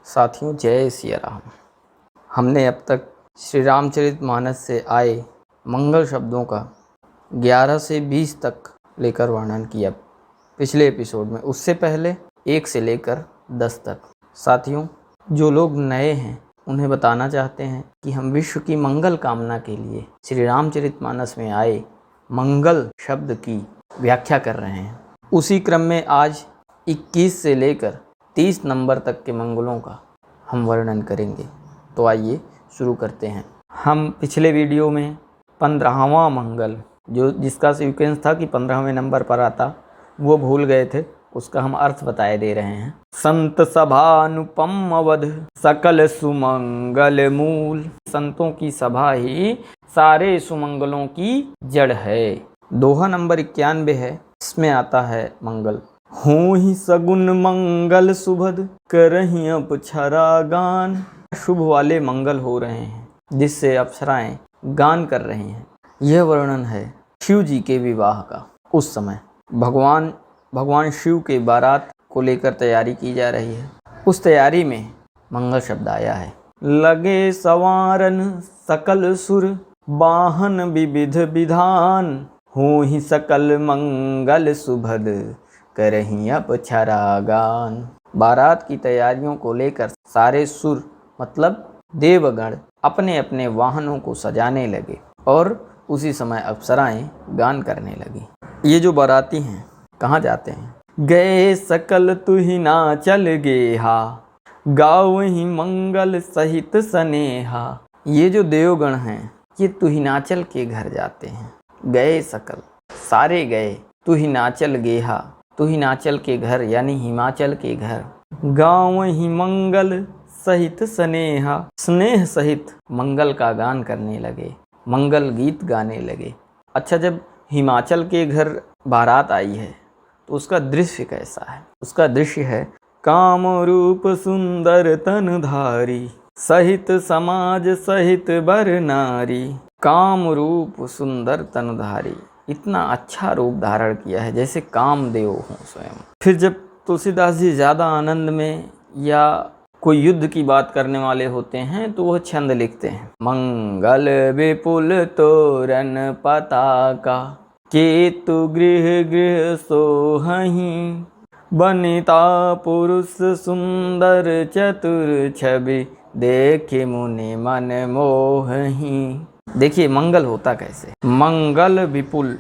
साथियों, जय सिया राम। हमने अब तक श्री रामचरितमानस से आए मंगल शब्दों का 11 से 20 तक लेकर वर्णन किया पिछले एपिसोड में। उससे पहले 1 से लेकर 10 तक। साथियों, जो लोग नए हैं उन्हें बताना चाहते हैं कि हम विश्व की मंगल कामना के लिए श्री रामचरितमानस में आए मंगल शब्द की व्याख्या कर रहे हैं। उसी क्रम में आज 21 से लेकर 30 नंबर तक के मंगलों का हम वर्णन करेंगे। तो आइए शुरू करते हैं। हम पिछले वीडियो में 15वां मंगल, जिसका सीक्वेंस था कि 15वें नंबर पर आता, वो भूल गए थे। उसका हम अर्थ बताए दे रहे हैं। संत सभा अनुपम अवध सकल सुमंगल मूल। संतों की सभा ही सारे सुमंगलों की जड़ है। दोहा नंबर 91 है। इसमें आता है मंगल। हों ही सगुन मंगल सुभद करहीं अप्सरा गान। शुभ वाले मंगल हो रहे हैं जिससे अप्सराएं गान कर रही हैं। यह वर्णन है शिव जी के विवाह का। उस समय भगवान शिव के बारात को लेकर तैयारी की जा रही है। उस तैयारी में मंगल शब्द आया है। लगे सवारन सकल सुर वाहन विविध विधान। हों ही सकल मंगल सुभद करहीं अप्सरा गान। बारात की तैयारियों को लेकर सारे सुर मतलब देवगण अपने अपने वाहनों को सजाने लगे और उसी समय अप्सराएं गान करने लगी। ये जो बाराती हैं कहाँ जाते हैं? गए सकल तुहि नाचल गेहा गावहीं मंगल सहित सनेहा। ये जो देवगण हैं ये तुहिनाचल के घर जाते हैं। गए सकल, सारे गए। तुहिनाचल गेहा, तुहिनाचल के घर यानी हिमाचल के घर। गावहीं मंगल सहित स्नेहा, स्नेह सहित मंगल का गान करने लगे, मंगल गीत गाने लगे। अच्छा, जब हिमाचल के घर बारात आई है तो उसका दृश्य कैसा है? उसका दृश्य है काम रूप सुंदर तनधारी सहित समाज सहित बर नारी। काम रूप सुंदर तनधारी, इतना अच्छा रूप धारण किया है जैसे कामदेव हों स्वयं। फिर जब तुलसीदास जी ज़्यादा आनंद में या कोई युद्ध की बात करने वाले होते हैं तो वह छंद लिखते हैं। मंगल विपुल तोरण पताका केतु गृह गृह सोहहीं। बनिता पुरुष सुंदर चतुर छवि देखे मुनि मन मोहहीं। देखिए मंगल होता कैसे। मंगल विपुल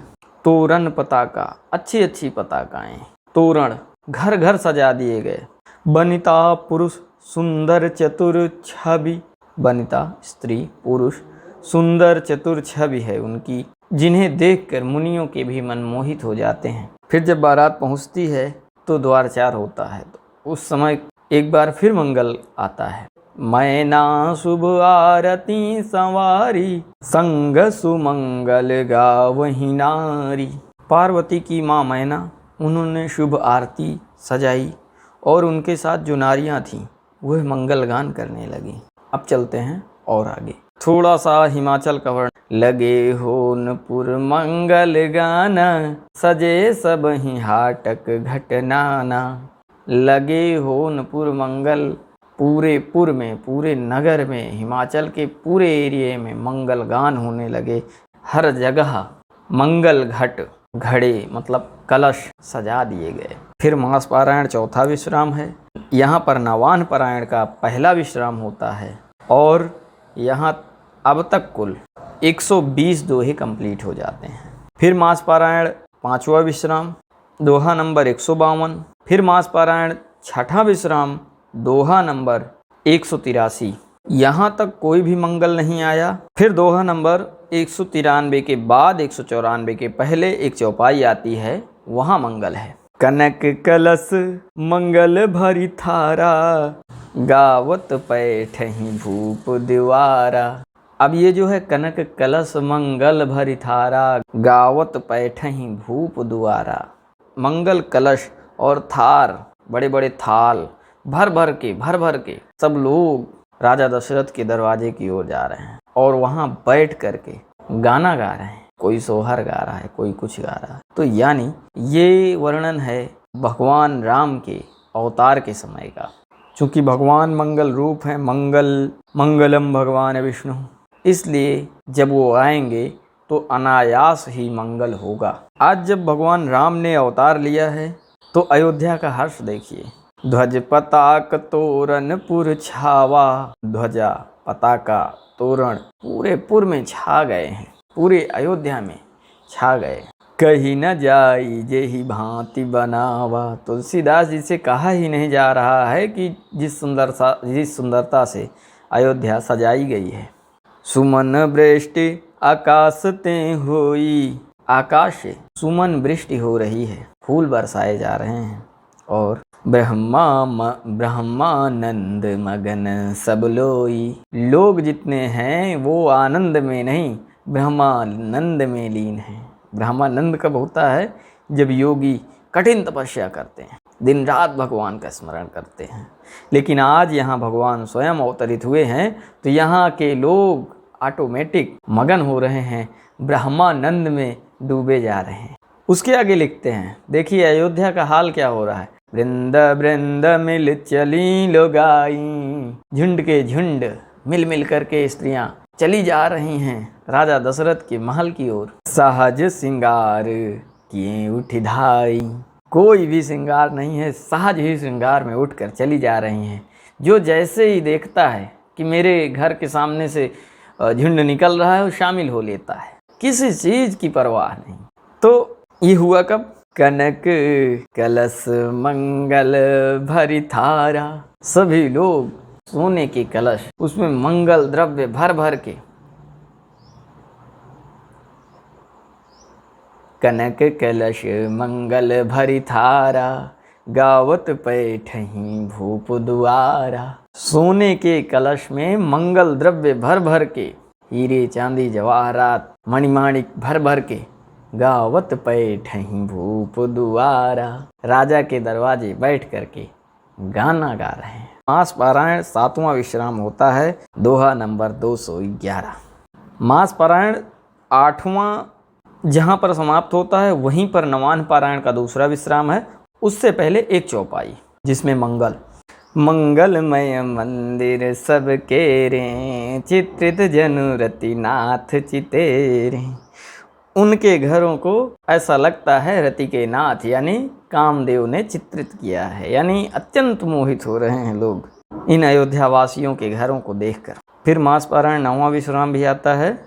तोरण पताका, अच्छी अच्छी पताकाएं, तोरण घर घर सजा दिए गए। बनिता पुरुष सुंदर चतुर छवि। बनिता स्त्री, पुरुष, सुंदर चतुर छवि है उनकी, जिन्हें देखकर मुनियों के भी मन मोहित हो जाते हैं। फिर जब बारात पहुंचती है तो द्वारचार होता है। तो उस समय एक बार फिर मंगल आता है। मैना शुभ आरती संवारी संग सुमंगल गावहीं नारी। पार्वती की माँ मैना, उन्होंने शुभ आरती सजाई और उनके साथ जो नारियां थीं वह मंगल गान करने लगी। अब चलते हैं और आगे थोड़ा सा हिमाचल का वर्ण। लगे होनपुर मंगल गाना सजे सब ही हाटक घटनाना। लगे होनपुर मंगल, पूरे पुर में, पूरे नगर में, हिमाचल के पूरे एरिया में मंगल गान होने लगे। हर जगह मंगल घट, घड़े मतलब कलश सजा दिए गए। फिर मास पारायण चौथा विश्राम है। यहाँ पर नवान पारायण का पहला विश्राम होता है और यहाँ अब तक कुल 120 दोहे कंप्लीट हो जाते हैं। फिर मास पारायण 5वां विश्राम, दोहा नंबर 152। फिर मास पारायण 6ठा विश्राम, दोहा नंबर 183। यहाँ तक कोई भी मंगल नहीं आया। फिर दोहा नंबर 193 के बाद 194 के पहले एक चौपाई आती है, वहाँ मंगल है। कनक कलश मंगल भरी थारा गावत पैठहीं भूप द्वारा। अब ये जो है कनक कलश मंगल भरी थारा गावत पैठहीं भूप द्वारा। मंगल कलश और थार, बड़े बड़े थाल भर भर के सब लोग राजा दशरथ के दरवाजे की ओर जा रहे हैं और वहाँ बैठ करके गाना गा रहे हैं। कोई सोहर गा रहा है, कोई कुछ गा रहा है। तो यानी ये वर्णन है भगवान राम के अवतार के समय का। चूँकि भगवान मंगल रूप हैं, मंगलम भगवान विष्णु, इसलिए जब वो आएंगे तो अनायास ही मंगल होगा। आज जब भगवान राम ने अवतार लिया है तो अयोध्या का हर्ष देखिए। ध्वज पताक तोरण पुर छावा, ध्वजा पताका तोरण पूरे पुर में छा गए हैं, पूरे अयोध्या में छा गए। कहीं न जाई जेहि भांति बनावा, तुलसीदास जी से कहा ही नहीं जा रहा है कि जिस सुंदरता से अयोध्या सजाई गई है। सुमन वृष्टि आकाश ते होई, आकाश से सुमन वृष्टि हो रही है, फूल बरसाए जा रहे हैं। और ब्रह्मानंद मगन सब लोई, लोग जितने हैं वो आनंद में नहीं ब्रह्मानंद में लीन हैं। ब्रह्मानंद कब होता है? जब योगी कठिन तपस्या करते हैं, दिन रात भगवान का स्मरण करते हैं। लेकिन आज यहाँ भगवान स्वयं अवतरित हुए हैं तो यहाँ के लोग ऑटोमेटिक मगन हो रहे हैं, ब्रह्मानंद में डूबे जा रहे हैं। उसके आगे लिखते हैं, देखिए अयोध्या का हाल क्या हो रहा है। वृंद वृंद मिल चली लोगाई, झुंड के झुंड मिल मिल करके स्त्रियां चली जा रही हैं राजा दशरथ के महल की ओर। सहज श्रृंगार किए उठी धाई, कोई भी श्रृंगार नहीं है, सहज ही श्रृंगार में उठकर चली जा रही हैं। जो जैसे ही देखता है कि मेरे घर के सामने से झुंड निकल रहा है वो शामिल हो लेता है, किसी चीज की परवाह नहीं। तो ये हुआ कब? कनक कलश मंगल भरी थारा, सभी लोग सोने के कलश, उसमें मंगल द्रव्य भर भर के, कनक कलश मंगल भरी थारा, गावत पैठही भूप दुआरा। सोने के कलश में मंगल द्रव्य भर भर के, हीरे चांदी जवाहरात मणिमाणिक भर भर के, गावत पैठही भूप दुआरा, राजा के दरवाजे बैठ करके गाना गा रहे हैं। मास पारायण 7वां विश्राम होता है, दोहा नंबर 211। मास पारायण 8वां जहाँ पर समाप्त होता है वहीं पर नवान पारायण का दूसरा विश्राम है। उससे पहले एक चौपाई जिसमें मंगलमय मंदिर सबके रे, चित्रित जनुरति नाथ चितेरे। उनके घरों को ऐसा लगता है रति के नाथ यानी कामदेव ने चित्रित किया है, यानी अत्यंत मोहित हो रहे हैं लोग इन अयोध्या वासियों के घरों को देखकर। फिर मास पारायण 9वां विश्राम भी आता है,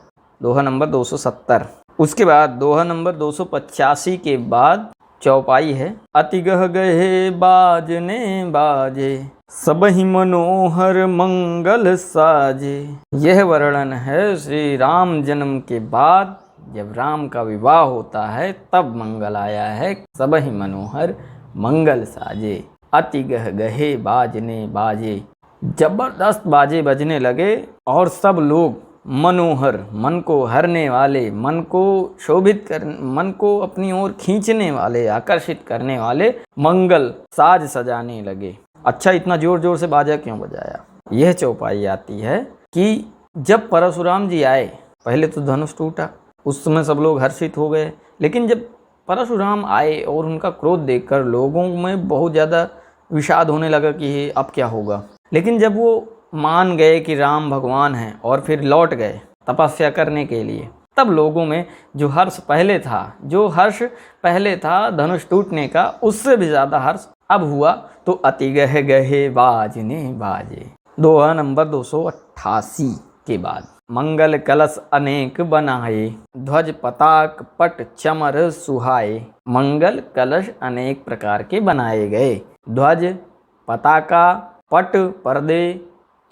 दोहा नंबर 270। उसके बाद दोहा नंबर 285 के बाद चौपाई है। अति गह गहे बाजने बाजे, सबहि मनोहर मंगल साजे। यह वर्णन है श्री राम जन्म के बाद जब राम का विवाह होता है तब मंगल आया है। सबहि मनोहर मंगल साजे, अति गह गहे बाजने बाजे, जबरदस्त बाजे बजने लगे और सब लोग मनोहर, मन को हरने वाले, मन को शोभित कर, मन को अपनी ओर खींचने वाले, आकर्षित करने वाले मंगल साज सजाने लगे। अच्छा, इतना जोर जोर से बाजा क्यों बजाया? यह चौपाई आती है कि जब परशुराम जी आए, पहले तो धनुष टूटा, उस समय सब लोग हर्षित हो गए। लेकिन जब परशुराम आए और उनका क्रोध देखकर लोगों में बहुत ज़्यादा विषाद होने लगा कि अब क्या होगा। लेकिन जब वो मान गए कि राम भगवान हैं और फिर लौट गए तपस्या करने के लिए, तब लोगों में जो हर्ष पहले था धनुष टूटने का, उससे भी ज़्यादा हर्ष अब हुआ। तो अति गह गहे बाजने बाजे, दोहा नंबर 288 के बाद। मंगल कलश अनेक बनाए, ध्वज पताक पट चमर सुहाए। मंगल कलश अनेक प्रकार के बनाए गए, ध्वज पताका पट पर्दे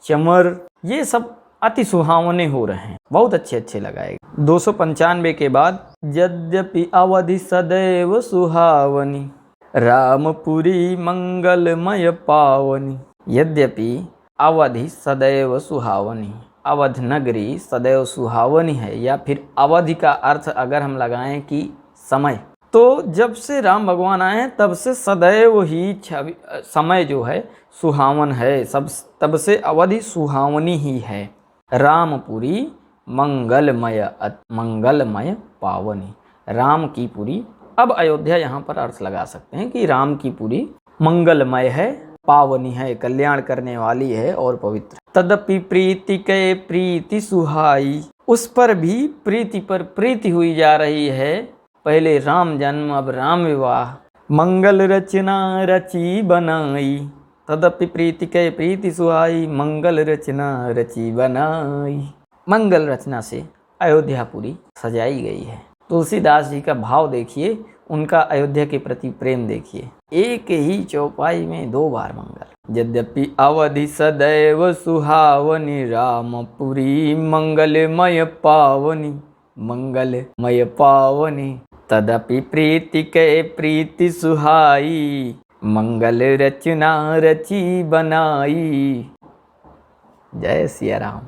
चमर, ये सब अति सुहावने हो रहे हैं, बहुत अच्छे अच्छे लगाए। 295 के बाद यद्यपि अवधि सदैव सुहावनी, रामपुरी मंगलमय पावनी। यद्यपि अवधि सदैव सुहावनी, अवध नगरी सदैव सुहावनी है, या फिर अवधि का अर्थ अगर हम लगाएं कि समय, तो जब से राम भगवान आए हैं तब से सदैव ही समय जो है सुहावन है, सब तब से अवधि सुहावनी ही है। रामपुरी मंगलमय पावनी, राम की पुरी। अब अयोध्या यहाँ पर अर्थ लगा सकते हैं कि राम की पुरी मंगलमय है, पावनी है, कल्याण करने वाली है और पवित्र। तदपि प्रीति के प्रीति सुहाई, उस पर भी प्रीति पर प्रीति हुई जा रही है। पहले राम जन्म, अब राम विवाह। मंगल रचना रची बनाई, तदपि प्रीति के प्रीति सुहाई, मंगल रचना रची बनाई। मंगल रचना से अयोध्या पूरी सजाई गई है। तुलसीदास जी का भाव देखिए, उनका अयोध्या के प्रति प्रेम देखिए। एक ही चौपाई में 2 बार मंगल। यद्यपि अवधि सदैव सुहावनी, रामपुरी मंगलमय पावनी, मंगलमय पावनी। तदपि प्रीति के प्रीति सुहाई, मंगल रचना रची बनाई। जय सिया राम।